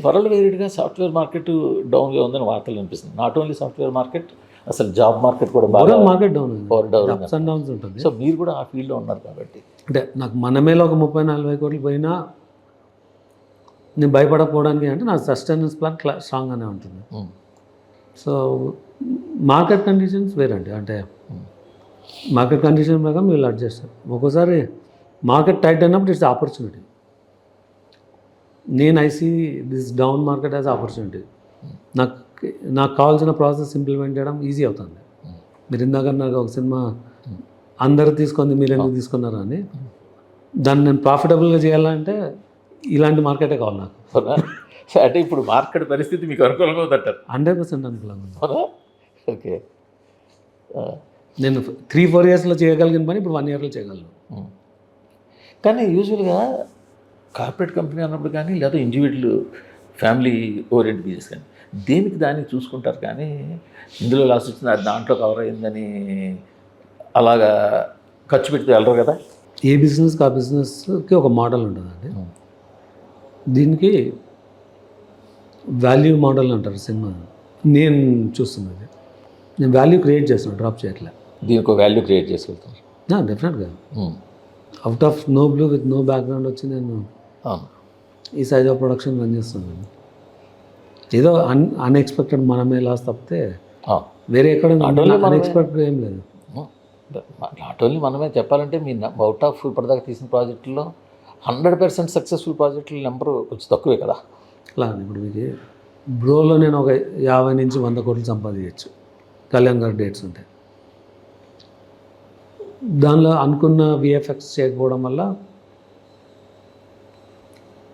World వైడ్గా software market డౌన్గా ఉందని వార్తలు అనిపిస్తుంది. నాట్ ఓన్లీ సాఫ్ట్వేర్ మార్కెట్, అసలు జాబ్ మార్కెట్ కూడా బాగా market down down ups and downs ఉంటుంది. సో మీరు కూడా ఆ ఫీల్డ్లో ఉన్నారు కాబట్టి అంటే నాకు మనమేలో ఒక 30-40 కోట్లు పోయినా నేను భయపడకపోవడానికి అంటే నా సస్టైనెన్స్ ప్లాన్ స్ట్రాంగ్గానే ఉంటుంది. సో మార్కెట్ కండిషన్స్ వేరండి. అంటే మార్కెట్ కండిషన్ ప్రకారం వీళ్ళు అడ్జస్ట్. ఒక్కోసారి మార్కెట్ టైట్ అయినప్పుడు ఇట్స్ ఆపర్చునిటీ. నేను I see this down market as opportunity. నాకు కావాల్సిన ప్రాసెస్ ఇంప్లిమెంట్ చేయడం ఈజీ అవుతుంది. మీరు ఇందాక నాకు ఒక సినిమా అందరు తీసుకుంది మీరు ఎందుకు తీసుకున్నారు అని, దాన్ని నేను ప్రాఫిటబుల్గా చేయాలంటే ఇలాంటి మార్కెటే కావాలి నాకు. అంటే ఇప్పుడు మార్కెట్ పరిస్థితి మీకు అనుకూలంగా ఉందంటారు? 100% అనుకూలంగా ఉంది. ఓకే. నేను 3-4 ఇయర్స్లో చేయగలిగిన పని ఇప్పుడు 1 ఇయర్లో చేయగలను. కానీ యూజువల్గా కార్పొరేట్ కంపెనీ అన్నప్పుడు కానీ లేదా ఇండివిజువల్ ఫ్యామిలీ ఓరియంట్ బిజినెస్ కానీ దేనికి దానికి చూసుకుంటారు. కానీ ఇందులో లాస్ వచ్చింది అది దాంట్లో కవర్ అయిందని అలాగా ఖర్చు పెడితే వెళ్ళరు కదా. ఏ బిజినెస్కి ఆ బిజినెస్కి ఒక మోడల్ ఉంటుందండి. దీనికి వాల్యూ మోడల్ అంటారు సినిమా. నేను చూస్తున్నది, నేను వాల్యూ క్రియేట్ చేస్తున్నాను, డ్రాప్ చేయట్లే. దీనికి ఒక వాల్యూ క్రియేట్ చేసి వెళ్తారు. డెఫినెట్గా out of no blue with no background వచ్చి నేను ఈ సైజ్ ఆఫ్ ప్రొడక్షన్ రన్ చేస్తున్నాను. ఏదో అన్ఎక్స్పెక్టెడ్ మనమే లాస్ తప్పితే వేరే ఎక్కడ అన్ఎక్స్పెక్టెడ్ ఏం లేదు. నాట్ ఓన్లీ మనమే చెప్పాలంటే మీ అవుట్ ఆఫ్ ఇప్పటిదాకా తీసిన ప్రాజెక్టుల్లో 100% సక్సెస్ఫుల్ ప్రాజెక్టుల నెంబరు కొంచెం తక్కువే కదా. అలా ఇప్పుడు మీకు బ్రోలో నేను ఒక 50 నుంచి 100 కోట్లు సంపాదించచ్చు కళ్యాణ్ గారి డేట్స్ ఉంటాయి. దానిలో అనుకున్న విఎఫ్ఎక్స్ చేయకపోవడం వల్ల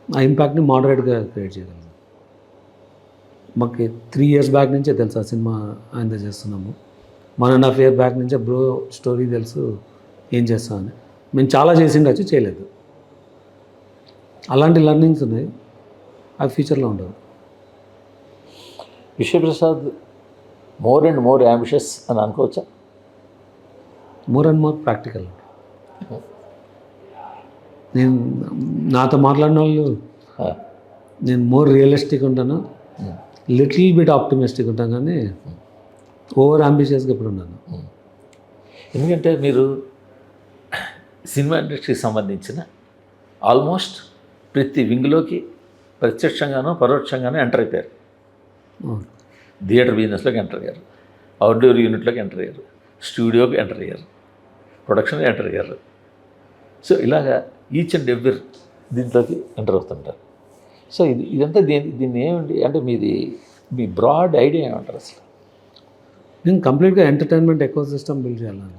ఆ ఇంపాక్ట్ని మోడరేట్గా క్రియేట్ చేయగలను. మాకు 3 ఇయర్స్ బ్యాక్ నుంచే తెలుసు ఆ సినిమా ఆయన చేస్తున్నాము. 1.5 ఇయర్ బ్యాక్ నుంచే బ్రో స్టోరీ తెలుసు ఏం చేస్తామని. మేము చాలా చేసిండొచ్చు, చేయలేదు. అలాంటి లెర్నింగ్స్ ఉన్నాయి, అవి ఫ్యూచర్లో ఉండవు. Vishwaprasad more and more ambitious అని అనుకోవచ్చా? More and more practical. నేను నాతో మాట్లాడిన వాళ్ళు నేను మోర్ రియలిస్టిక్ ఉంటాను, లిటిల్ బిట్ ఆప్టిమిస్టిక్ ఉంటాను, కానీ ఓవర్ అంబిషియస్గా ఇప్పుడు ఉన్నాను. ఎందుకంటే మీరు సినిమా ఇండస్ట్రీకి సంబంధించిన ఆల్మోస్ట్ ప్రతి వింగ్లోకి ప్రత్యక్షంగానో పరోక్షంగానో ఎంటర్ అయిపోయారు. థియేటర్ బిజినెస్లోకి ఎంటర్ అయ్యారు, అవుట్డోర్ యూనిట్లోకి ఎంటర్ అయ్యారు, స్టూడియోకి ఎంటర్ అయ్యారు, ప్రొడక్షన్కి ఎంటర్ అయ్యారు. సో ఇలాగా ఈచ్ అండ్ ఎవ్రీ దీంట్లోకి ఎంటర్ అవుతుంటారు. సో ఇదంతా దీన్ని ఏమండి అంటే మీ బ్రాడ్ ఐడియా ఏమంటారు అసలు? నేను కంప్లీట్గా ఎంటర్టైన్మెంట్ ఎకో సిస్టమ్ బిల్డ్ చేయాలని.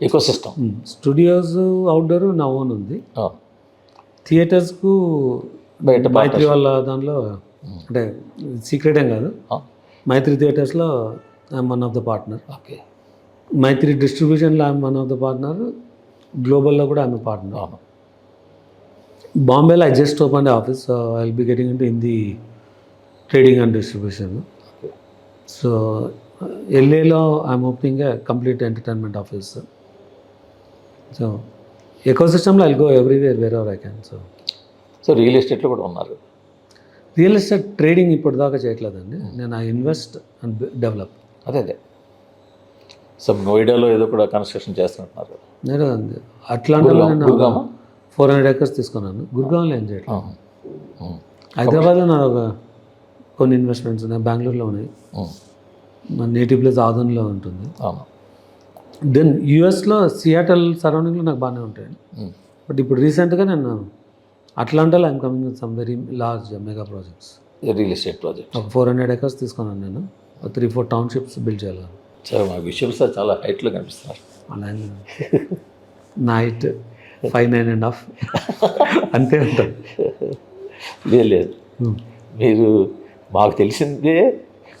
ఎకో సిస్టమ్ స్టూడియోస్ అవుట్డోర్ నా ఓన్ ఉంది. థియేటర్స్కు బయట మైత్రి వాళ్ళ దాంట్లో అంటే సీక్రెట్ ఏం కాదు, మైత్రి థియేటర్స్లో I'm one of the partner. Okay. Mythri డిస్ట్రిబ్యూషన్లో I'm one of the partner, గ్లోబల్లో కూడా ఐఎమ్ పార్ట్నర్. బాంబేలో I just open office, so I will be getting into Hindi trading and distribution. So ఎల్ఏలో I'm opening a complete entertainment office. So ఎకో సిస్టమ్లో I go everywhere wherever I can. So real ఎస్టేట్లో కూడా ఉన్నారు. Real estate trading ఇప్పుడు దాకా చేయట్లేదండి. నేను ఐ ఇన్వెస్ట్ అండ్ డెవలప్. అదే సో నోయిడాలో ఏదో కూడా కన్స్ట్రక్షన్ చేస్తున్నారు. నేను అట్లాంటిలో నేను 400 acres తీసుకున్నాను. గుర్గావ్లో ఏం చేయట్లేదు. హైదరాబాద్లో నా కొన్ని ఇన్వెస్ట్మెంట్స్ ఉన్నాయి, బెంగళూరులో ఉన్నాయి, నా నేటివ్ ప్లేస్ ఆదన్లో ఉంటుంది. దెన్ యూఎస్లో సియాటల్ సరౌండింగ్లో నాకు బాగానే ఉంటాయి. బట్ ఇప్పుడు రీసెంట్గా నేను అట్లాంటాలో I'm coming with some very large mega projects. Real estate project ఒక 400 acres తీసుకున్నాను నేను. 3-4 townships బిల్డ్ చేయాలి. చాలా మా విషయంలో సార్ చాలా హైట్లో కనిపిస్తున్నారు. అలా నా హైట్ 5'9.5" అంతే ఉంటుంది. లేదు మీరు మాకు తెలిసిందే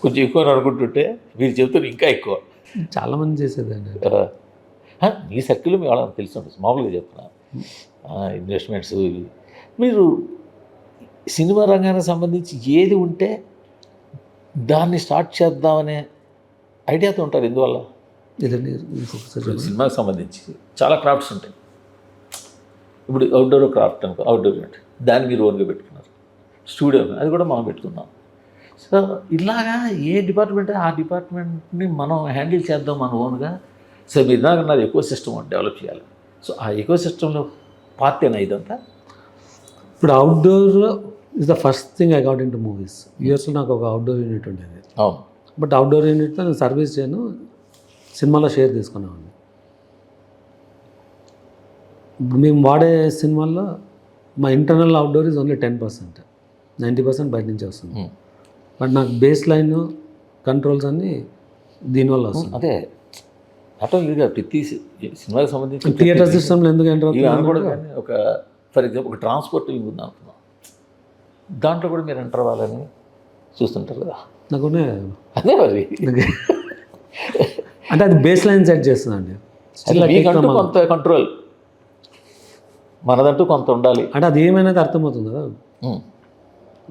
కొంచెం ఎక్కువ అనుకుంటుంటే మీరు చెబుతారు ఇంకా ఎక్కువ. చాలామంది చేసేదండి. మీ సర్కిల్లో మీ వాళ్ళని తెలిసి ఉంటుంది. మామూలుగా చెప్తున్నా ఇన్వెస్ట్మెంట్స్. మీరు సినిమా రంగానికి సంబంధించి ఏది ఉంటే దాన్ని స్టార్ట్ చేద్దామనే ఐడియాతో ఉంటారు. ఎందువల్ల? ఇదండి సినిమాకి సంబంధించి చాలా క్రాఫ్ట్స్ ఉంటాయి. ఇప్పుడు అవుట్డోర్ క్రాఫ్ట్ అనుకో, అవుట్డోర్ యూనిట్ దాన్ని మీరు ఓన్గా పెట్టుకున్నారు. స్టూడియో అది కూడా మనం పెట్టుకున్నాం. సో ఇలాగా ఏ డిపార్ట్మెంట్ ఆ డిపార్ట్మెంట్ని మనం హ్యాండిల్ చేద్దాం మన ఓన్గా. సో మీరు నాది ఎకో సిస్టమ్ డెవలప్ చేయాలి. సో ఆ ఎకో సిస్టంలో పార్ట్ అయినా ఇదంతా. ఇప్పుడు outdoor is the first thing I got in to movies. యూఎస్లో నాకు ఒక అవుట్డోర్ యూనిట్ ఉండేది. అవును. బట్ అవుట్డోర్ యూనిట్తో నేను సర్వీస్ చేయను, సినిమాలో షేర్ తీసుకునేవాడిని. ఇప్పుడు మేము వాడే సినిమాల్లో మా ఇంటర్నల్ అవుట్డోర్ ఈజ్ ఓన్లీ 10%, 90% బయట నుంచి వస్తుంది. బట్ నాకు బేస్ లైన్ కంట్రోల్స్ అన్నీ దీనివల్ల వస్తుంది. అదే ఆటోమేటిక్గా ప్రతి సినిమాకి సంబంధించి థియేటర్ సిస్టమ్లో ఎందుకు ఎంటర్ ఇవి అవుతుంది కూడా కానీ ఒక ఫర్ ఎగ్జాంపుల్ ఒక ట్రాన్స్పోర్టింగ్ ఉంది అనుకున్నాం, దాంట్లో కూడా మీరు ఎంటర్ అవ్వాలని చూస్తుంటారు కదా. నాకు అదే మరి అంటే అది బేస్ లైన్ సెట్ చేస్తుందండి. మీకంటూ కొంత కంట్రోల్, మనదంటూ కొంత ఉండాలి. అంటే అది ఏమైనా అర్థమవుతుంది కదా.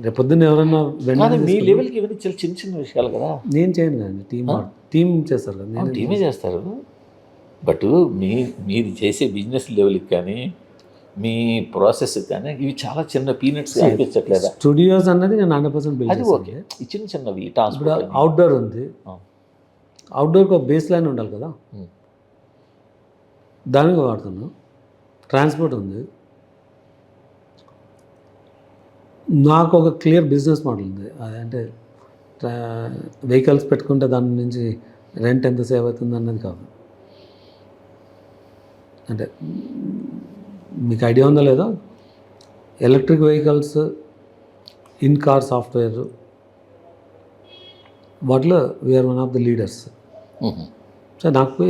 రేపు పొద్దున్న ఎవరైనా కానీ మీ లెవెల్కి ఇవన్నీ చాలా చిన్న చిన్న విషయాలు కదా. నేను చేయను కదండి, టీం చేస్తారు కదా. నేను టీమే చేస్తారు. బట్ మీరు చేసే బిజినెస్ లెవెల్కి కానీ మీ ప్రాసెస్ కానీ ఇవి చాలా చిన్న పీనట్స్ అనిపించట్లేదా? స్టూడియోస్ అన్నది నేను 100% బిల్డ్ అది ఓకే. ఈ చిన్న చిన్నవి ట్రాన్స్పోర్ట్, అవుట్డోర్ ఉంది, అవుట్డోర్కి ఒక బేస్ లైన్ ఉండాలి కదా, దానికి వాడుతున్నాను. ట్రాన్స్పోర్ట్ ఉంది, నాకు ఒక క్లియర్ బిజినెస్ మోడల్ ఉంది. అదంటే వెహికల్స్ పెట్టుకుంటే దాని నుంచి రెంట్ ఎంత సేవ్ అవుతుంది అన్నది కాదు. అంటే మీకు ఐడియా ఉందో లేదో, electric vehicles, in car software, వాటిలో we are one of the leaders. So నాకు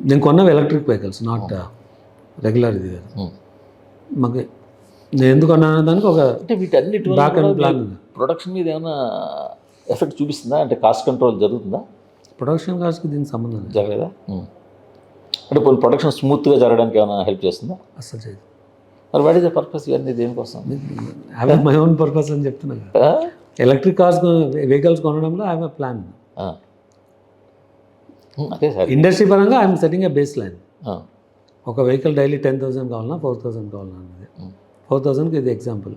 నేను కొన్నవి ఎలక్ట్రిక్ వెహికల్స్, నాట్ రెగ్యులర్ ఇది కాదు. మాకు నేను ఎందుకు అన్నాను దానికి ఒక అంటే వీటన్నిటి బ్యాక్ అండ్ ప్లాన్ ఉంది. ప్రొడక్షన్ మీద ఏమైనా ఎఫెక్ట్ చూపిస్తుందా? అంటే కాస్ట్ కంట్రోల్ జరుగుతుందా? ప్రొడక్షన్ కాస్ట్కి దీనికి సంబంధం లేదు. జరగదా? అంటే కొన్ని ప్రొడక్షన్ స్మూత్గా జరగడానికి ఏమైనా హెల్ప్ చేస్తుందా? అసలు చేయదు. మరి వాట్ ఈస్ ద పర్పస్ ఇవన్నీ దేనికోసం? హ్యావ్ మై ఓన్ పర్పస్ అని చెప్తున్నాను కదా. ఎలక్ట్రిక్ కార్స్ వెహికల్స్ కొనడంలో ఐ హ్యావ్ ఎ ప్లాన్. అదే సార్, ఇండస్ట్రీ పరంగా I'm setting a base line. ఒక వెహికల్ డైలీ 10,000 కావాలన్నా 4,000 కావాలన్నా అనేది 4,000కి ఇది ఎగ్జాంపుల్.